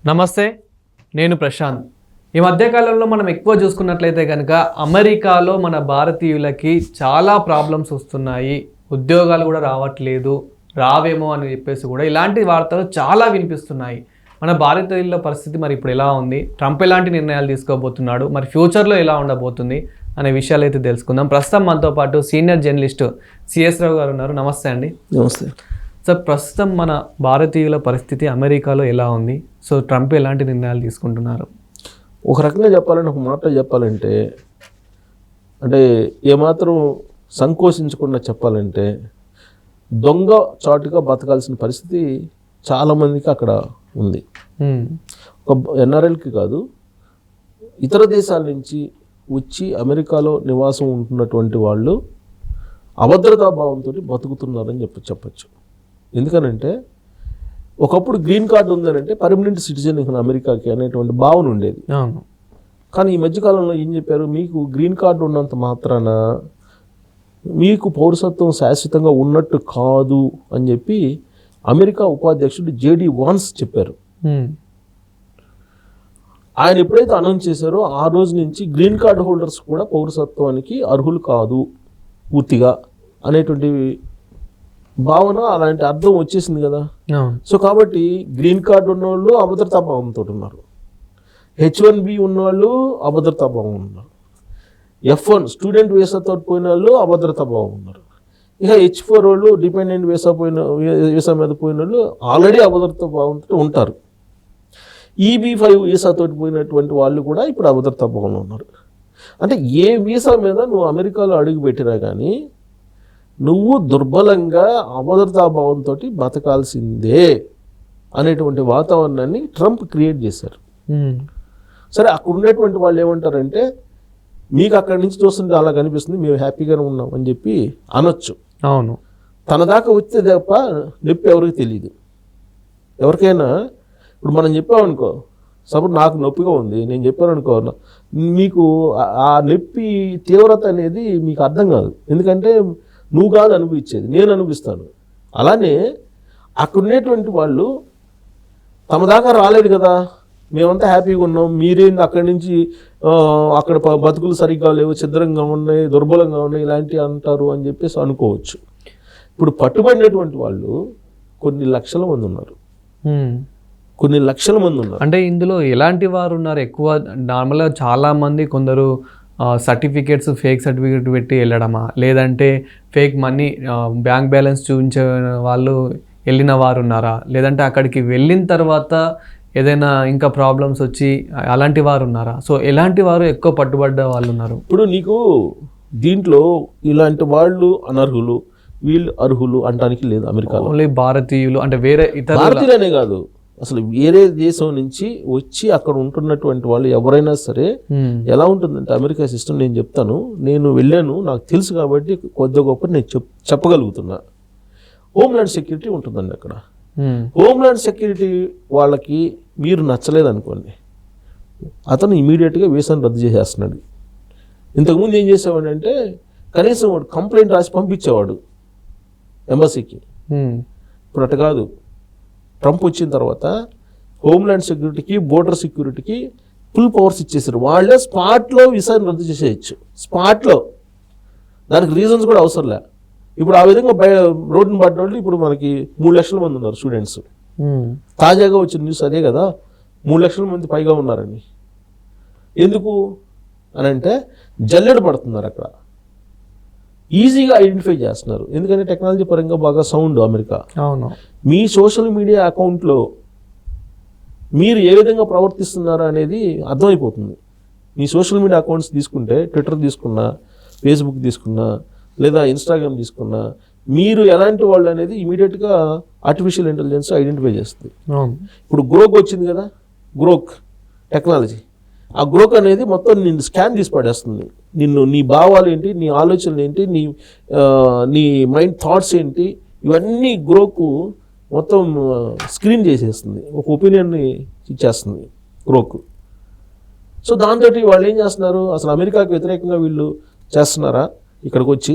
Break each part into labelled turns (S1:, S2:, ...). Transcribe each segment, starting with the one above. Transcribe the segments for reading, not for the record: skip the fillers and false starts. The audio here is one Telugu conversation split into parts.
S1: నమస్తే, నేను ప్రశాంత్. ఈ మధ్యకాలంలో మనం ఎక్కువ చూసుకున్నట్లయితే కనుక అమెరికాలో మన భారతీయులకి చాలా ప్రాబ్లమ్స్ వస్తున్నాయి, ఉద్యోగాలు కూడా రావట్లేదు, రావేమో అని చెప్పేసి కూడా ఇలాంటి వార్తలు చాలా వినిపిస్తున్నాయి. మన భారతీయుల పరిస్థితి మరి ఇప్పుడు ఎలా ఉంది, ట్రంప్ ఎలాంటి నిర్ణయాలు తీసుకోబోతున్నాడు, మరి ఫ్యూచర్లో ఎలా ఉండబోతుంది అనే విషయాలు అయితే తెలుసుకుందాం. ప్రస్తుతం మనతో పాటు సీనియర్ జర్నలిస్టు సిఎస్ రావు గారు ఉన్నారు. నమస్తే అండి.
S2: నమస్తే
S1: సార్, ప్రస్తుతం మన భారతీయుల పరిస్థితి అమెరికాలో ఎలా ఉంది? సో ట్రంప్ ఎలాంటి నిర్ణయాలు తీసుకుంటున్నారు?
S2: ఒక రకంగా చెప్పాలంటే, ఒక మాట చెప్పాలంటే, అంటే ఏమాత్రం సంకోచించకుండా చెప్పాలంటే, దొంగ చాటుగా బతకాల్సిన పరిస్థితి చాలామందికి అక్కడ ఉంది. ఒక ఎన్ఆర్ఎల్కి కాదు, ఇతర దేశాల నుంచి వచ్చి అమెరికాలో నివాసం ఉంటున్నటువంటి వాళ్ళు అభద్రతా భావంతో బతుకుతున్నారని చెప్పచ్చు. ఎందుకనంటే, ఒకప్పుడు గ్రీన్ కార్డు ఉందనంటే పర్మనెంట్ సిటిజన్ ఇక్కడ అమెరికాకి అనేటువంటి భావన ఉండేది. కానీ ఈ మధ్యకాలంలో ఏం చెప్పారు, మీకు గ్రీన్ కార్డు ఉన్నంత మాత్రాన మీకు పౌరసత్వం శాశ్వతంగా ఉన్నట్టు కాదు అని చెప్పి అమెరికా ఉపాధ్యక్షుడు జేడీ వాన్స్ చెప్పారు. ఆయన ఎప్పుడైతే అనౌన్స్ చేశారో ఆ రోజు నుంచి గ్రీన్ కార్డు హోల్డర్స్ కూడా పౌరసత్వానికి అర్హులు కాదు పూర్తిగా అనేటువంటి భావన, అలాంటి అర్థం వచ్చేసింది కదా. సో కాబట్టి గ్రీన్ కార్డు ఉన్నవాళ్ళు అభద్రతా భావంతో ఉన్నారు, H1B ఉన్నవాళ్ళు అభద్రతా భావం ఉన్నారు, F1 స్టూడెంట్ వీసాతో పోయిన వాళ్ళు అభద్రతా భావం ఉన్నారు, ఇక H4 వాళ్ళు డిపెండెంట్ వీసా మీద పోయిన వాళ్ళు ఆల్రెడీ అభద్రతా భావంతో ఉంటారు. EB5 వీసాతో పోయినటువంటి వాళ్ళు కూడా ఇప్పుడు అభద్రతా భావంలో ఉన్నారు. అంటే ఏ వీసా మీద నువ్వు అమెరికాలో అడుగు పెట్టినా కానీ నువ్వు దుర్బలంగా అభద్రతాభావంతో బతకాల్సిందే అనేటువంటి వాతావరణాన్ని ట్రంప్ క్రియేట్ చేశారు. సరే, అక్కడ ఉండేటువంటి వాళ్ళు ఏమంటారంటే, మీకు అక్కడి నుంచి చూస్తుంటే అలా కనిపిస్తుంది, మేము హ్యాపీగానే ఉన్నాం అని చెప్పి అనొచ్చు.
S1: అవును,
S2: తన దాకా వచ్చే తప్ప నొప్పి ఎవరికి తెలియదు. ఎవరికైనా ఇప్పుడు మనం చెప్పామనుకో, సపోజ్ నాకు నొప్పిగా ఉంది, నేను చెప్పాను అనుకో, మీకు ఆ నొప్పి తీవ్రత అనేది మీకు అర్థం కాదు. ఎందుకంటే నువ్వు కాదు అనిపించేది, నేను అనిపిస్తాను. అలానే అక్కడ ఉండేటువంటి వాళ్ళు తమ దాకా రాలేదు కదా, మేమంతా హ్యాపీగా ఉన్నాం, మీరేంది అక్కడి నుంచి అక్కడ బతుకులు సరిగ్గా లేవు, ఛిద్రంగా ఉన్నాయి, దుర్బలంగా ఉన్నాయి, ఇలాంటివి అంటారు అని చెప్పేసి అనుకోవచ్చు. ఇప్పుడు పట్టుబడినటువంటి వాళ్ళు కొన్ని లక్షల మంది ఉన్నారు, కొన్ని లక్షల మంది ఉన్నారు.
S1: అంటే ఇందులో ఎలాంటి వారు ఉన్నారు? ఎక్కువ నార్మల్గా చాలామంది కొందరు సర్టిఫికేట్స్, ఫేక్ సర్టిఫికేట్ పెట్టి వెళ్ళడమా, లేదంటే ఫేక్ మనీ, బ్యాంక్ బ్యాలెన్స్ చూపించే వాళ్ళు వెళ్ళిన వారు ఉన్నారా, లేదంటే అక్కడికి వెళ్ళిన తర్వాత ఏదైనా ఇంకా ప్రాబ్లమ్స్ వచ్చి అలాంటి వారు ఉన్నారా? సో ఎలాంటి వారు ఎక్కువ పట్టుబడ్డ వాళ్ళు ఉన్నారు?
S2: ఇప్పుడు నీకు దీంట్లో ఇలాంటి వాళ్ళు అనర్హులు, వీళ్ళు అర్హులు అంటానికి లేదు. అమెరికా
S1: ఓన్లీ భారతీయులు, అంటే వేరే ఇతర
S2: భారతీయులనే కాదు, అసలు వేరే దేశం నుంచి వచ్చి అక్కడ ఉంటున్నటువంటి వాళ్ళు ఎవరైనా సరే ఎలా ఉంటుందంటే అమెరికా సిస్టమ్, నేను చెప్తాను, నేను వెళ్ళాను, నాకు తెలుసు కాబట్టి కొద్ది గొప్ప నేను చెప్పగలుగుతున్నా. హోమ్ల్యాండ్ సెక్యూరిటీ ఉంటుందండి అక్కడ. హోమ్ల్యాండ్ సెక్యూరిటీ వాళ్ళకి మీరు నచ్చలేదు అనుకోండి, అతను ఇమీడియట్గా వీసాను రద్దు చేసేస్తున్నాడు. ఇంతకుముందు ఏం చేసేవాడు అంటే కనీసం వాడు కంప్లైంట్ రాసి పంపించేవాడు ఎంబసీకి. ఇప్పుడు అట్ట కాదు. ట్రంప్ వచ్చిన తర్వాత హోమ్ల్యాండ్ సెక్యూరిటీకి, బోర్డర్ సెక్యూరిటీకి ఫుల్ పవర్స్ ఇచ్చేసారు. వాళ్ళే స్పాట్లో వీసాని రద్దు చేసేయచ్చు, స్పాట్లో. దానికి రీజన్స్ కూడా అవసరం లే. ఇప్పుడు ఆ విధంగా రోడ్డుని పడ్డ వాళ్ళు ఇప్పుడు మనకి 3 లక్షల మంది ఉన్నారు స్టూడెంట్స్. తాజాగా వచ్చిన న్యూస్ అదే కదా, 3 లక్షల మంది పైగా ఉన్నారని. ఎందుకు అని అంటే జల్లెడ పడుతున్నారు అక్కడ, ఈజీగా ఐడెంటిఫై చేస్తున్నారు. ఎందుకంటే టెక్నాలజీ పరంగా బాగా సౌండ్ అమెరికా.
S1: అవును,
S2: మీ సోషల్ మీడియా అకౌంట్లో మీరు ఏ విధంగా ప్రవర్తిస్తున్నారా అనేది అర్థమైపోతుంది. మీ సోషల్ మీడియా అకౌంట్స్ తీసుకుంటే, ట్విట్టర్ తీసుకున్నా, ఫేస్బుక్ తీసుకున్నా, లేదా ఇన్స్టాగ్రామ్ తీసుకున్నా, మీరు ఎలాంటి వాళ్ళు అనేది ఇమీడియట్గా ఆర్టిఫిషియల్ ఇంటెలిజెన్స్ ఐడెంటిఫై చేస్తుంది. ఇప్పుడు గ్రోక్ వచ్చింది కదా, గ్రోక్ టెక్నాలజీ. ఆ గ్రోక్ అనేది మొత్తం నిన్ను స్కాన్ చేసి పడేస్తుంది. నీ భావాలు ఏంటి, నీ ఆలోచనలు ఏంటి, నీ మైండ్ థాట్స్ ఏంటి, ఇవన్నీ గ్రోకు మొత్తం స్క్రీన్ చేసేస్తుంది, ఒక ఒపీనియన్ని ఇచ్చేస్తుంది గ్రోక్. సో దాంతో వాళ్ళు ఏం చేస్తున్నారు, అసలు అమెరికాకి వ్యతిరేకంగా వీళ్ళు చేస్తున్నారా, ఇక్కడికి వచ్చి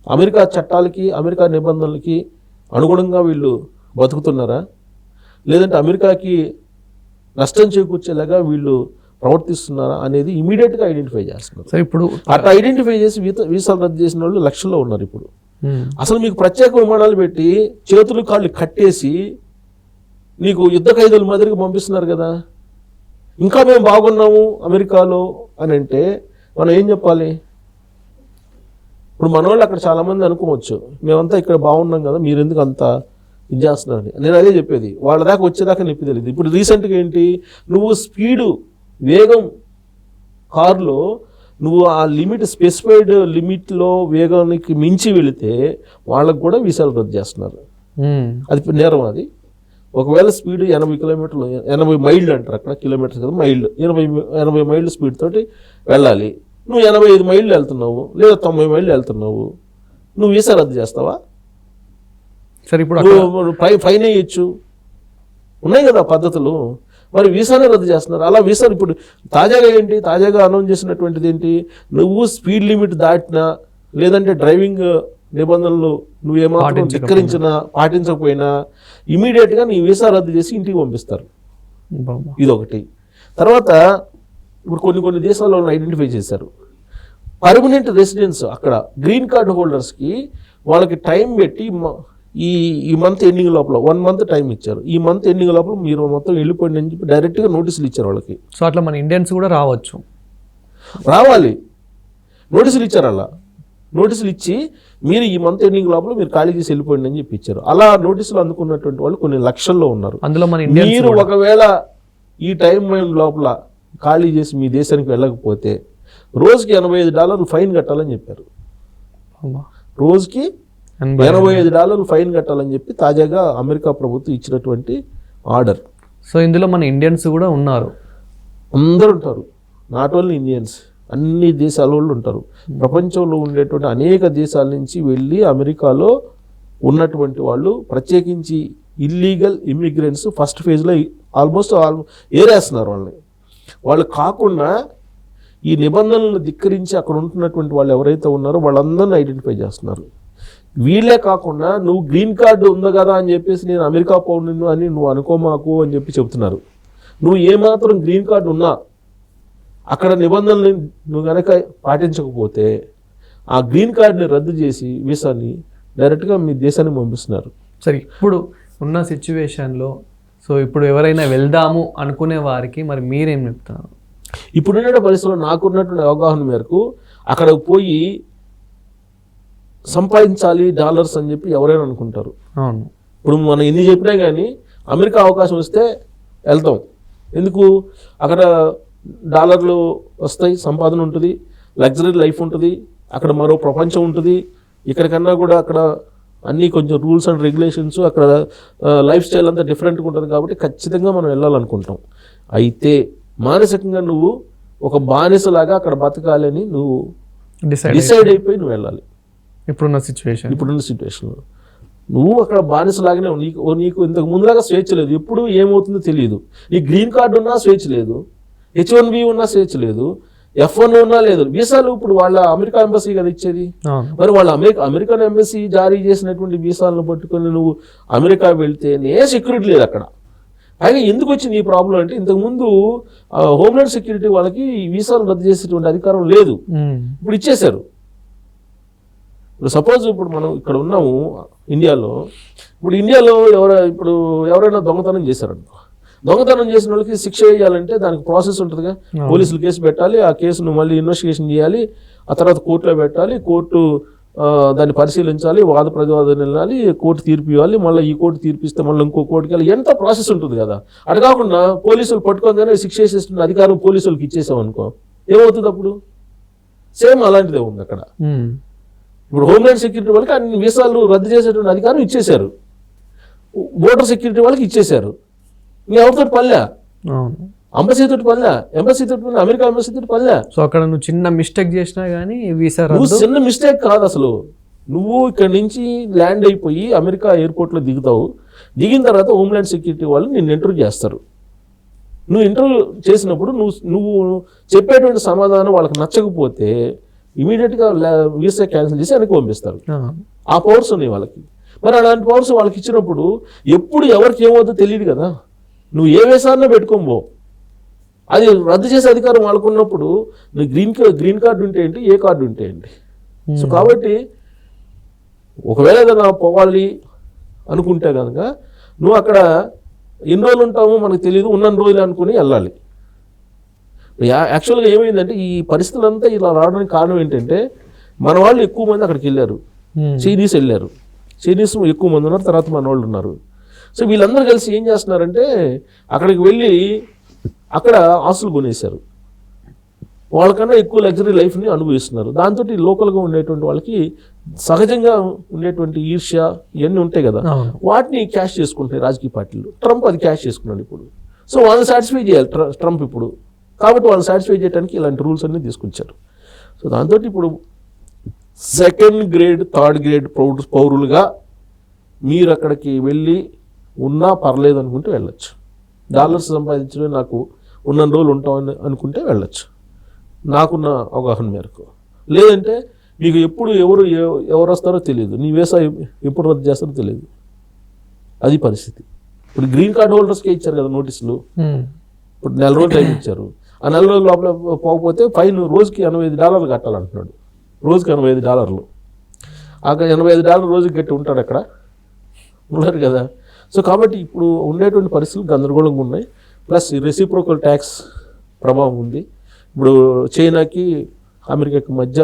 S2: అమెరికా చట్టాలకి, అమెరికా నిబంధనలకి అనుగుణంగా వీళ్ళు బతుకుతున్నారా, లేదంటే అమెరికాకి నష్టం చేకూర్చేలాగా వీళ్ళు ప్రవర్తిస్తున్నారా అనేది ఇమీడియట్గా ఐడెంటిఫై చేస్తున్నారు.
S1: సో ఇప్పుడు
S2: అట్లా ఐడెంటిఫై చేసి వీసాలు రద్దు చేసిన వాళ్ళు లక్షల్లో ఉన్నారు ఇప్పుడు. అసలు మీకు ప్రత్యేక విమానాలు పెట్టి చేతులు కాళ్ళు కట్టేసి నీకు యుద్ధ ఖైదుల మాదిరిగా పంపిస్తున్నారు కదా. ఇంకా మేము బాగున్నాము అమెరికాలో అని అంటే మనం ఏం చెప్పాలి? ఇప్పుడు మన వాళ్ళు అక్కడ చాలామంది అనుకోవచ్చు, మేమంతా ఇక్కడ బాగున్నాం కదా, మీరు ఎందుకు అంత ఇది చేస్తున్నారని. నేను అదే చెప్పేది, వాళ్ళ దాకా వచ్చేదాకా నొప్పి తెలియదు. ఇప్పుడు రీసెంట్గా ఏంటి, నువ్వు స్పీడు వేగం కారులో నువ్వు ఆ లిమిట్ స్పెసిఫైడ్ లిమిట్లో వేగానికి మించి వెళితే వాళ్ళకు కూడా వీసాలు రద్దు చేస్తున్నారు. అది నేరం. అది ఒకవేళ స్పీడ్ 80 కిలోమీటర్లు 80 మైళ్ళు అంటారు అక్కడ, కిలోమీటర్స్ కదా మైళ్ళు, 80 మైళ్ళ స్పీడ్ తోటి వెళ్ళాలి. నువ్వు 85 మైళ్ళు వెళ్తున్నావు లేదా 90 మైళ్ళు వెళ్తున్నావు, నువ్వు వీసా రద్దు చేస్తావా?
S1: సరే ఇప్పుడు
S2: ఫైన్ వేయచ్చు, ఉన్నాయి కదా పద్ధతులు. మరి వీసానే రద్దు చేస్తున్నారు. అలా వీసాలు ఇప్పుడు తాజాగా అనౌన్స్ చేసినటువంటిది ఏంటి, నువ్వు స్పీడ్ లిమిట్ దాటినా లేదంటే డ్రైవింగ్ నిబంధనలు నువ్వేమాత్రం ధిక్కరించినా పాటించకపోయినా ఇమీడియట్గా నీ వీసా రద్దు చేసి ఇంటికి పంపిస్తారు. ఇదొకటి. తర్వాత ఇప్పుడు కొన్ని దేశాల్లో ఐడెంటిఫై చేశారు, పర్మనెంట్ రెసిడెన్స్ అక్కడ గ్రీన్ కార్డు హోల్డర్స్కి వాళ్ళకి టైం పెట్టి ఈ మంత్ ఎండింగ్ లోపల 1 మంత్ టైం ఇచ్చారు. ఈ మంత్ ఎండింగ్ లోపల మీరు మొత్తం వెళ్ళిపోయింది అని చెప్పి డైరెక్ట్గా నోటీసులు ఇచ్చారు వాళ్ళకి.
S1: సో అట్లా మన ఇండియన్స్ కూడా రావాలి, నోటీసులు ఇచ్చారు. అలా నోటీసులు ఇచ్చి మీరు ఈ మంత్ ఎండింగ్ లోపల మీరు ఖాళీ చేసి వెళ్ళిపోయింది అని చెప్పి ఇచ్చారు. అలా నోటీసులు అందుకున్నటువంటి వాళ్ళు కొన్ని లక్షల్లో ఉన్నారు. అందులో మన
S2: మీరు ఒకవేళ ఈ టైం లోపల ఖాళీ చేసి మీ దేశానికి వెళ్ళకపోతే రోజుకి $85 ఫైన్ కట్టాలని చెప్పారు. రోజుకి $85 ఫైన్ కట్టాలని చెప్పి తాజాగా అమెరికా ప్రభుత్వం ఇచ్చినటువంటి ఆర్డర్.
S1: సో ఇందులో మన ఇండియన్స్ కూడా ఉన్నారు,
S2: అందరూ ఉంటారు. నాట్ ఓన్లీ ఇండియన్స్, అన్ని దేశాల వాళ్ళు ఉంటారు. ప్రపంచంలో ఉండేటువంటి అనేక దేశాల నుంచి వెళ్ళి అమెరికాలో ఉన్నటువంటి వాళ్ళు, ప్రత్యేకించి ఇల్లీగల్ ఇమ్మిగ్రెంట్స్ ఫస్ట్ ఫేజ్లో ఆల్మోస్ట్ ఏరేస్తున్నారు వాళ్ళని. వాళ్ళు కాకుండా ఈ నిబంధనలను ధిక్కరించి అక్కడ ఉంటున్నటువంటి వాళ్ళు ఎవరైతే ఉన్నారో వాళ్ళందరినీ ఐడెంటిఫై చేస్తున్నారు. వీళ్ళే కాకుండా నువ్వు గ్రీన్ కార్డు ఉంది కదా అని చెప్పేసి నేను అమెరికా పౌరుని అని నువ్వు అనుకోమాకు అని చెప్పి చెప్తున్నారు. నువ్వు ఏమాత్రం గ్రీన్ కార్డు ఉన్నా అక్కడ నిబంధనలు నువ్వు కనుక పాటించకపోతే ఆ గ్రీన్ కార్డుని రద్దు చేసి వీసాని డైరెక్ట్గా మీ దేశానికి పంపిస్తున్నారు.
S1: సరే ఇప్పుడు ఉన్న సిచ్యువేషన్లో సో ఇప్పుడు ఎవరైనా వెళ్దాము అనుకునే వారికి మరి మీరేం చెప్తారు?
S2: ఇప్పుడున్న పరిస్థితుల్లో నాకున్నటువంటి అవగాహన మేరకు అక్కడ పోయి సంపాదించాలి డాలర్స్ అని చెప్పి ఎవరైనా అనుకుంటారు.
S1: అవును,
S2: ఇప్పుడు మనం ఎన్ని చెప్పినా కానీ అమెరికా అవకాశం వస్తే వెళ్తాం. ఎందుకు? అక్కడ డాలర్లు వస్తాయి, సంపాదన ఉంటుంది, లగ్జరీ లైఫ్ ఉంటుంది, అక్కడ మరో ప్రపంచం ఉంటుంది. ఇక్కడికన్నా కూడా అక్కడ అన్నీ కొంచెం రూల్స్ అండ్ రెగ్యులేషన్స్, అక్కడ లైఫ్ స్టైల్ అంతా డిఫరెంట్గా ఉంటుంది. కాబట్టి ఖచ్చితంగా మనం వెళ్ళాలనుకుంటాం. అయితే మానసికంగా నువ్వు ఒక బానిసలాగా అక్కడ బతకాలని నువ్వు డిసైడ్ అయిపోయి నువ్వు వెళ్ళాలి.
S1: ఇప్పుడున్న సిచ్యువేషన్లో
S2: నువ్వు అక్కడ బానిసలాగానే నీకు ఇంతకు ముందులాగా స్వేచ్ఛ లేదు. ఎప్పుడు ఏమవుతుందో తెలియదు. నీ గ్రీన్ కార్డు ఉన్నా స్వేచ్ఛ లేదు, H1B ఉన్నా స్వేచ్ఛ లేదు, F1 ఉన్నా లేదు. వీసాలు ఇప్పుడు వాళ్ళ అమెరికా ఎంబసీ కదా ఇచ్చేది. మరి వాళ్ళ అమెరికన్ ఎంబసీ జారీ చేసినటువంటి వీసాలను పట్టుకొని నువ్వు అమెరికా వెళ్తే సెక్యూరిటీ లేదు అక్కడ. పైగా ఎందుకు వచ్చింది ఈ ప్రాబ్లం అంటే, ఇంతకుముందు హోమ్లాండ్ సెక్యూరిటీ వాళ్ళకి ఈ వీసాలు రద్దు చేసేటువంటి అధికారం లేదు, ఇప్పుడు ఇచ్చేశారు. ఇప్పుడు సపోజ్ ఇప్పుడు మనం ఇక్కడ ఉన్నాము ఇండియాలో, ఇప్పుడు ఎవరైనా దొంగతనం చేశారనుకో, దొంగతనం చేసిన వాళ్ళకి శిక్ష వేయాలంటే దానికి ప్రాసెస్ ఉంటుందిగా. పోలీసులు కేసు పెట్టాలి, ఆ కేసును మళ్ళీ ఇన్వెస్టిగేషన్ చేయాలి, ఆ తర్వాత కోర్టులో పెట్టాలి, కోర్టు దాన్ని పరిశీలించాలి, వాద ప్రతివాదన వెళ్ళాలి, కోర్టు తీర్పు ఇవ్వాలి, మళ్ళీ ఈ కోర్టు తీర్పిస్తే మళ్ళీ ఇంకో కోర్టుకి వెళ్ళాలి. ఎంత ప్రాసెస్ ఉంటుంది కదా. అటు కాకుండా పోలీసులు పట్టుకోగానే శిక్ష వేసేస్తున్న అధికారం పోలీసులకు ఇచ్చేసాం అనుకో, ఏమవుతుంది అప్పుడు? సేమ్ అలాంటిదే ఉంది అక్కడ. ఇప్పుడు హోమ్లాండ్ సెక్యూరిటీ వాళ్ళకి అన్ని వీసాలు రద్దు చేసేటువంటి అధికారం ఇచ్చేశారు, బోర్డర్ సెక్యూరిటీ వాళ్ళకి ఇచ్చేశారు. ఎవరితో పల్లె, ఎంబసీ తోటి పల్లె, అమెరికా ఎంబసీ తోటి పల్లె.
S1: సో అక్కడ నువ్వు చిన్న మిస్టేక్ చేసినా కానీ వీసా
S2: చిన్న మిస్టేక్ కాదు అసలు. నువ్వు ఇక్కడ నుంచి ల్యాండ్ అయిపోయి అమెరికా ఎయిర్పోర్ట్లో దిగుతావు, దిగిన తర్వాత హోమ్లాండ్ సెక్యూరిటీ వాళ్ళు నిన్ను ఇంటర్వ్యూ చేస్తారు. నువ్వు ఇంటర్వ్యూ చేసినప్పుడు నువ్వు చెప్పేటువంటి సమాధానం వాళ్ళకి నచ్చకపోతే ఇమీడియట్గా వీసా క్యాన్సిల్ చేసి వెనక్కి పంపిస్తారు. ఆ పవర్స్ ఉన్నాయి వాళ్ళకి. మరి అలాంటి పవర్స్ వాళ్ళకి ఇచ్చినప్పుడు ఎప్పుడు ఎవరికి ఏమవుతుందో తెలియదు కదా. నువ్వు ఏ వేసాన్నో పెట్టుకోబో, అది రద్దు చేసే అధికారం వాళ్ళకున్నప్పుడు నువ్వు గ్రీన్ కార్డు ఉంటే ఏంటి, ఏ కార్డు ఉంటే ఏంటి. సో కాబట్టి ఒకవేళ ఏదైనా పోవాలి అనుకుంటే కనుక నువ్వు అక్కడ ఎన్ని రోజులు ఉంటామో మనకు తెలియదు, ఉన్న రోజులు అనుకుని వెళ్ళాలి. యాక్చువల్గా ఏమైందంటే ఈ పరిస్థితులంతా ఇలా రావడానికి కారణం ఏంటంటే మన వాళ్ళు ఎక్కువ మంది అక్కడికి వెళ్ళారు, చైనీస్ వెళ్ళారు, చైనీస్ ఎక్కువ మంది ఉన్నారు, తర్వాత మన వాళ్ళు ఉన్నారు. సో వీళ్ళందరూ కలిసి ఏం చేస్తున్నారంటే అక్కడికి వెళ్ళి అక్కడ ఆస్తులు కొనేశారు, వాళ్ళకన్నా ఎక్కువ లగ్జరీ లైఫ్ని అనుభవిస్తున్నారు. దాంతో లోకల్గా ఉండేటువంటి వాళ్ళకి సహజంగా ఉండేటువంటి ఈర్ష్య ఇవన్నీ ఉంటాయి కదా, వాటిని క్యాష్ చేసుకుంటాయి రాజకీయ పార్టీలు. ట్రంప్ అది క్యాష్ చేసుకున్నాడు ఇప్పుడు. సో వాళ్ళని సాటిస్ఫై చేయాలి ట్రంప్ ఇప్పుడు, కాబట్టి వాళ్ళని సాటిస్ఫై చేయడానికి ఇలాంటి రూల్స్ అన్నీ తీసుకొచ్చారు. సో దాంతో ఇప్పుడు సెకండ్ గ్రేడ్ థర్డ్ గ్రేడ్ పౌరులుగా మీరు అక్కడికి వెళ్ళి ఉన్నా పర్లేదు అనుకుంటే వెళ్ళొచ్చు. డాలర్స్ సంపాదించడం నాకు ఉన్న రోజులు ఉంటామని అనుకుంటే వెళ్ళొచ్చు నాకున్న అవగాహన మేరకు. లేదంటే మీకు ఎప్పుడు ఎవరు వస్తారో తెలియదు, నీ వీసా ఎప్పుడు రద్దు చేస్తారో తెలియదు, అది పరిస్థితి. ఇప్పుడు గ్రీన్ కార్డ్ హోల్డర్స్కే ఇచ్చారు కదా నోటీసులు, ఇప్పుడు 4 రోజులు టైం ఇచ్చారు. ఆ 4 రోజుల లోపల పోకపోతే ఫైన్ రోజుకి $85 కట్టాలంటున్నాడు, రోజుకి $85. అక్కడ $85 రోజుకి కట్టి ఉంటాడు అక్కడ, ఉన్నారు కదా. సో కాబట్టి ఇప్పుడు ఉండేటువంటి పరిస్థితులు గందరగోళంగా ఉన్నాయి. ప్లస్ రెసిప్రోకల్ ట్యాక్స్ ప్రభావం ఉంది. ఇప్పుడు చైనాకి అమెరికాకి మధ్య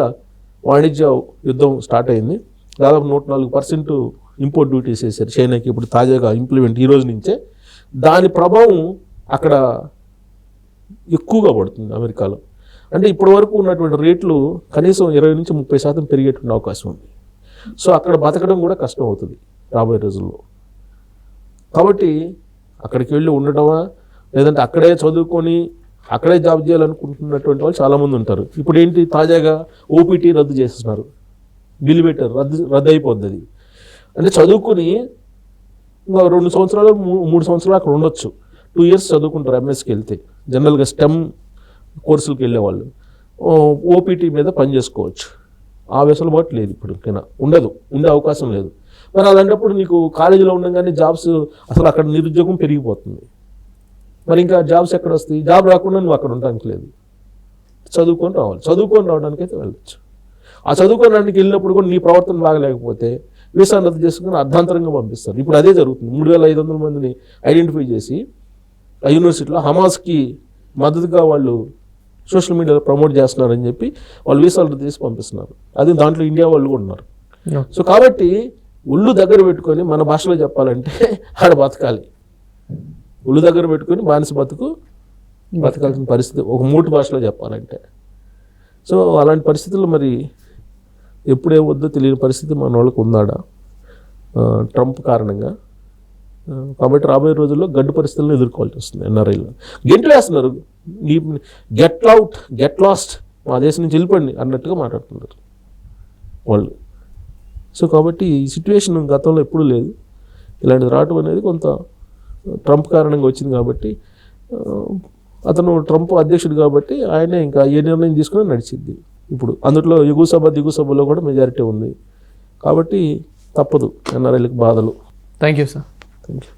S2: వాణిజ్య యుద్ధం స్టార్ట్ అయింది. దాదాపు 104% ఇంపోర్ట్ డ్యూటీస్ వేశారు చైనాకి ఇప్పుడు తాజాగా ఇంప్లిమెంట్ ఈ రోజు నుంచే. దాని ప్రభావం అక్కడ ఎక్కువగా పడుతుంది అమెరికాలో. అంటే ఇప్పటి వరకు ఉన్నటువంటి రేట్లు కనీసం 20 నుంచి 30% పెరిగేటువంటి అవకాశం ఉంది. సో అక్కడ బతకడం కూడా కష్టం అవుతుంది రాబోయే రోజుల్లో. కాబట్టి అక్కడికి వెళ్ళి ఉండటమా లేదంటే అక్కడే చదువుకొని అక్కడే జాబ్ చేయాలనుకుంటున్నటువంటి వాళ్ళు చాలామంది ఉంటారు. ఇప్పుడు ఏంటి తాజాగా ఓపీటీ రద్దు చేస్తున్నారు, బిల్లు పెట్టారు, రద్దు అయిపోద్ది అది. అంటే చదువుకుని ఇంకా 2 సంవత్సరాలు 3 సంవత్సరాలు అక్కడ ఉండొచ్చు. 2 years చదువుకుంటారు ఎంఎస్కి వెళ్తే, జనరల్గా స్టెమ్ కోర్సులకు వెళ్ళేవాళ్ళు ఓపీటీ మీద పని చేసుకోవచ్చు. ఆ వెసులుబాటు లేదు ఇప్పుడు, ఉండదు, ఉండే అవకాశం లేదు. మరి అలాంటప్పుడు నీకు కాలేజీలో ఉండగానే జాబ్స్ అసలు అక్కడ నిరుద్యోగం పెరిగిపోతుంది. మరి ఇంకా జాబ్స్ ఎక్కడ వస్తాయి? జాబ్ రాకుండా నువ్వు అక్కడ ఉండడానికి లేదు, చదువుకొని రావాలి. చదువుకొని రావడానికి అయితే వెళ్ళచ్చు. ఆ చదువుకోవడానికి వెళ్ళినప్పుడు కూడా నీ ప్రవర్తన బాగలేకపోతే వీసా రద్దు చేసుకుని అర్ధాంతరంగా పంపిస్తారు. ఇప్పుడు అదే జరుగుతుంది. 3500 మందిని ఐడెంటిఫై చేసి ఆ యూనివర్సిటీలో హమాస్కి మద్దతుగా వాళ్ళు సోషల్ మీడియాలో ప్రమోట్ చేస్తున్నారని చెప్పి వాళ్ళు వీసాలు రద్దు చేసి పంపిస్తున్నారు. అది దాంట్లో ఇండియా వాళ్ళు కూడా ఉన్నారు. సో కాబట్టి ఒళ్ళు దగ్గర పెట్టుకొని మన భాషలో చెప్పాలంటే ఆడ బతకాలి. ఒళ్ళు దగ్గర పెట్టుకొని బానిస బతకాల్సిన పరిస్థితి ఒక 3 భాషలో చెప్పాలంటే. సో అలాంటి పరిస్థితుల్లో మరి ఎప్పుడేమొద్దో తెలియని పరిస్థితి మన వాళ్ళకు ఉందాడా ట్రంప్ కారణంగా. కాబట్టి రాబోయే రోజుల్లో గడ్డు పరిస్థితులను ఎదుర్కోవాల్సి వస్తుంది. ఎన్ఆర్ఐలో గెంట్లు వేస్తున్నారు, గెట్ అవుట్ గెట్ లాస్ట్, మా దేశం నుంచి వెళ్ళిపోండి అన్నట్టుగా మాట్లాడుతున్నారు వాళ్ళు. సో కాబట్టి ఈ సిచ్యువేషన్ గతంలో ఎప్పుడూ లేదు. ఇలాంటిది రావటం అనేది కొంత ట్రంప్ కారణంగా వచ్చింది. కాబట్టి అతను ట్రంప్ అధ్యక్షుడు కాబట్టి ఆయనే ఇంకా ఏ నిర్ణయం తీసుకుని నడిచింది. ఇప్పుడు అందులో దిగువ సభలో కూడా మెజారిటీ ఉంది. కాబట్టి తప్పదు ఎన్ఆర్ఐలకు బాధలు.
S1: Thank you sir.
S2: Thank you.